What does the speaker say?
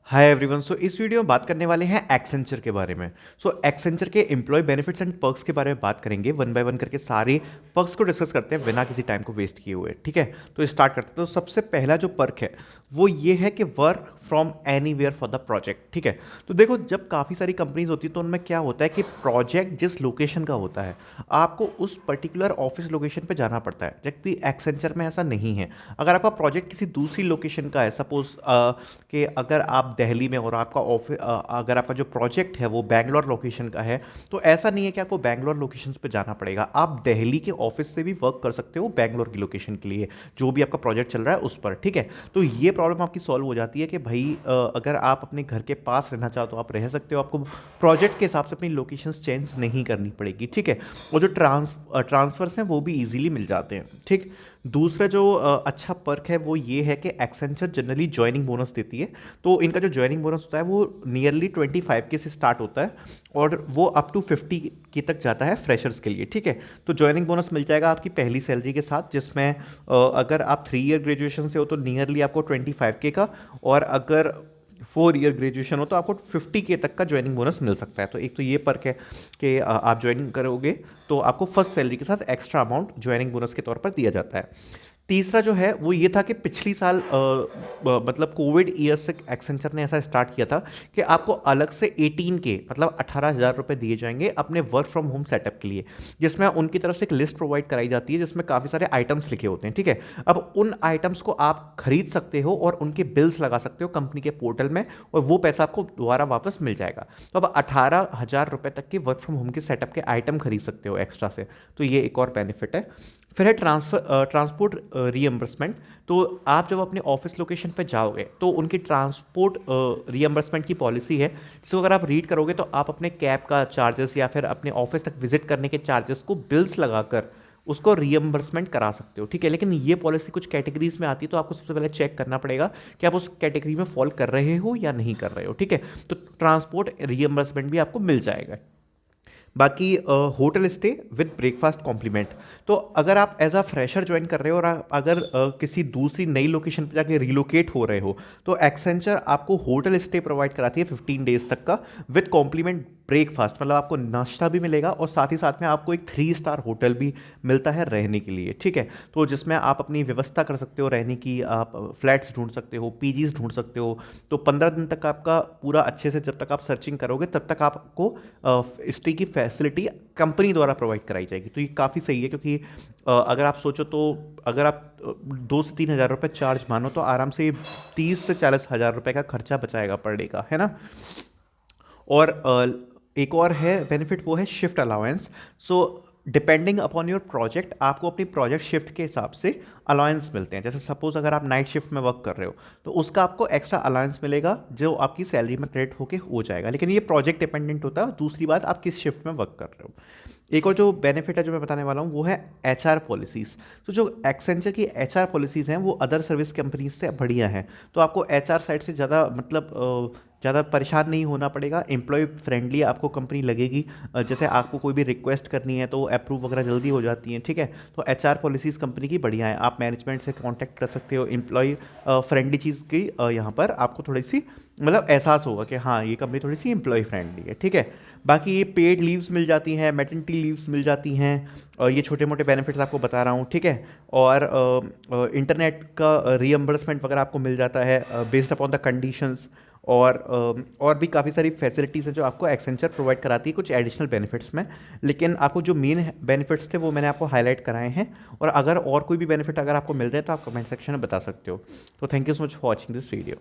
Hi everyone. सो इस video में बात करने वाले हैं एक्सेंचर के बारे में। एक्सेंचर के एम्प्लॉय बेनिफिट्स एंड पर्क्स के बारे में बात करेंगे, वन बाय वन करके सारे पर्क्स को डिस्कस करते हैं बिना किसी टाइम को वेस्ट किए हुए। ठीक है, तो स्टार्ट करते हैं। तो सबसे पहला जो पर्क है वो ये है कि work from anywhere for the project. ठीक है, तो देखो जब काफ़ी सारी कंपनीज होती है तो उनमें क्या होता है कि प्रोजेक्ट जिस लोकेशन का होता है आपको उस पर्टिकुलर ऑफिस लोकेशन पे जाना पड़ता है, जबकि एक्सेंचर में ऐसा नहीं है। अगर आपका प्रोजेक्ट किसी दूसरी लोकेशन का है, सपोज कि अगर आप दिल्ली में और आपका ऑफिस अगर आपका जो प्रोजेक्ट है वो बैंगलोर लोकेशन का है, तो ऐसा नहीं है कि आपको बैंगलोर लोकेशन पे जाना पड़ेगा। आप दिल्ली के ऑफिस से भी वर्क कर सकते हो बैंगलोर की लोकेशन के लिए, जो भी आपका प्रोजेक्ट चल रहा है उस पर। ठीक है, तो ये प्रॉब्लम आपकी सॉल्व हो जाती है कि भाई अगर आप अपने घर के पास रहना चाहो तो आप रह सकते हो, आपको प्रोजेक्ट के हिसाब से अपनी लोकेशंस चेंज नहीं करनी पड़ेगी। ठीक है, और जो ट्रांसफर्स हैं वो भी इजीली मिल जाते हैं। ठीक, दूसरा जो अच्छा पर्क है वो ये है कि एक्सेंचर जनरली ज्वाइनिंग बोनस देती है। तो इनका जो ज्वाइनिंग बोनस होता है वो नियरली 25 के से स्टार्ट होता है और वो अप टू 50 के तक जाता है फ्रेशर्स के लिए। ठीक है, तो ज्वाइनिंग बोनस मिल जाएगा आपकी पहली सैलरी के साथ, जिसमें अगर आप 3 ईयर ग्रेजुएशन से हो तो नियरली आपको 25 का, और अगर 4 ईयर ग्रेजुएशन हो तो आपको 50 तक का ज्वाइनिंग बोनस मिल सकता है। तो एक तो ये पर्क है कि आप ज्वाइनिंग करोगे तो आपको फर्स्ट सैलरी के साथ एक्स्ट्रा अमाउंट ज्वाइनिंग बोनस के तौर पर दिया जाता है। तीसरा जो है वो ये था कि पिछली साल मतलब कोविड ईयर से एक्सेंचर ने ऐसा स्टार्ट किया था कि आपको अलग से 18 के मतलब 18,000 रुपये दिए जाएंगे अपने वर्क फ्रॉम होम सेटअप के लिए, जिसमें उनकी तरफ से एक लिस्ट प्रोवाइड कराई जाती है जिसमें काफ़ी सारे आइटम्स लिखे होते हैं। ठीक है, अब उन आइटम्स को आप खरीद सकते हो और उनके बिल्स लगा सकते हो कंपनी के पोर्टल में, और वो पैसा आपको दोबारा वापस मिल जाएगा। तो अब 18,000 रुपये तक के वर्क फ्रॉम होम के सेटअप के आइटम खरीद सकते हो एक्स्ट्रा से, तो ये एक और बेनिफिट है। फिर है ट्रांसपोर्ट रीएम्बर्समेंट। तो आप जब अपने ऑफिस लोकेशन पर जाओगे तो उनकी ट्रांसपोर्ट रीएम्बर्समेंट की पॉलिसी है, जिसको अगर आप रीड करोगे तो आप अपने कैब का चार्जेस या फिर अपने ऑफिस तक विजिट करने के चार्जेस को बिल्स लगाकर उसको रीएम्बर्समेंट करा सकते हो। ठीक है, लेकिन ये पॉलिसी कुछ कैटेगरीज में आती है तो आपको सबसे पहले चेक करना पड़ेगा कि आप उस कैटेगरी में फॉल कर रहे हो या नहीं कर रहे हो। ठीक है, तो ट्रांसपोर्ट रीएम्बर्समेंट भी आपको मिल जाएगा। बाकी hotel stay with breakfast compliment. तो अगर आप एज अ फ्रेशर ज्वाइन कर रहे हो और अगर किसी दूसरी नई लोकेशन पर जाके रिलोकेट हो रहे हो तो एक्सेंचर आपको होटल स्टे प्रोवाइड कराती है 15 डेज तक का विद कॉम्प्लीमेंट ब्रेकफास्ट। मतलब आपको नाश्ता भी मिलेगा और साथ ही साथ में आपको एक 3 स्टार होटल भी मिलता है रहने के लिए। ठीक है, तो जिसमें आप अपनी व्यवस्था कर सकते हो रहने की, आप फ्लैट्स ढूंढ सकते हो, पीजीज ढूंढ सकते हो। तो 15 दिन तक आपका पूरा अच्छे से, जब तक आप सर्चिंग करोगे तब तक आपको स्टे की फैसिलिटी कंपनी द्वारा प्रोवाइड कराई जाएगी। तो ये काफ़ी सही है, क्योंकि अगर आप सोचो तो अगर आप 2 से 3 हज़ार रुपये चार्ज मानो तो आराम से 30 से 40 हज़ार रुपये का खर्चा बचाएगा पर डे का, है ना। और एक और है बेनिफिट, वो है shift allowance. So depending upon your project आपको अपनी प्रोजेक्ट शिफ्ट के हिसाब से अलाउंस मिलते हैं। जैसे सपोज अगर आप नाइट शिफ्ट में वर्क कर रहे हो तो उसका आपको एक्स्ट्रा अलाउंस मिलेगा जो आपकी सैलरी में क्रेडिट होके हो जाएगा, लेकिन ये प्रोजेक्ट डिपेंडेंट होता है। दूसरी बात, आप किस शिफ्ट में वर्क कर रहे हो। एक और जो बेनिफिट है जो मैं बताने वाला हूँ वो है एचआर पॉलिसीज़। तो जो एक्सेंचर की एचआर पॉलिसीज़ हैं वो अदर सर्विस कंपनीज से बढ़िया हैं। तो आपको एचआर साइड से ज़्यादा मतलब ज़्यादा परेशान नहीं होना पड़ेगा, एम्प्लॉय फ्रेंडली आपको कंपनी लगेगी। जैसे आपको कोई भी रिक्वेस्ट करनी है तो अप्रूव वगैरह जल्दी हो जाती हैं। ठीक है, तो एचआर पॉलिसीज़ कंपनी की बढ़िया है, आप मैनेजमेंट से कांटेक्ट कर सकते हो। एम्प्लॉय फ्रेंडली चीज़ की यहाँ पर आपको थोड़ी सी मतलब एहसास होगा कि हाँ ये कंपनी थोड़ी सी एम्प्लॉय फ्रेंडली है। ठीक है, बाकी ये पेड लीव्स मिल जाती हैं, मैटरनिटी लीव्स मिल जाती हैं, और ये छोटे मोटे बेनिफिट्स आपको बता रहा हूँ। ठीक है, और इंटरनेट का रीएम्बर्समेंट वगैरह आपको मिल जाता है बेस्ड अपॉन द कंडीशंस। और भी काफ़ी सारी फैसिलिटीज़ हैं जो आपको एक्सेंचर प्रोवाइड कराती है कुछ एडिशनल बेनिफिट्स में। लेकिन आपको जो मेन बेनिफिट्स थे वो मैंने आपको हाईलाइट कराए हैं, और अगर और कोई भी बेनिफिट अगर आपको मिल रहे हैं तो आप कमेंट सेक्शन में बता सकते हो। तो thank you so much for watching this video.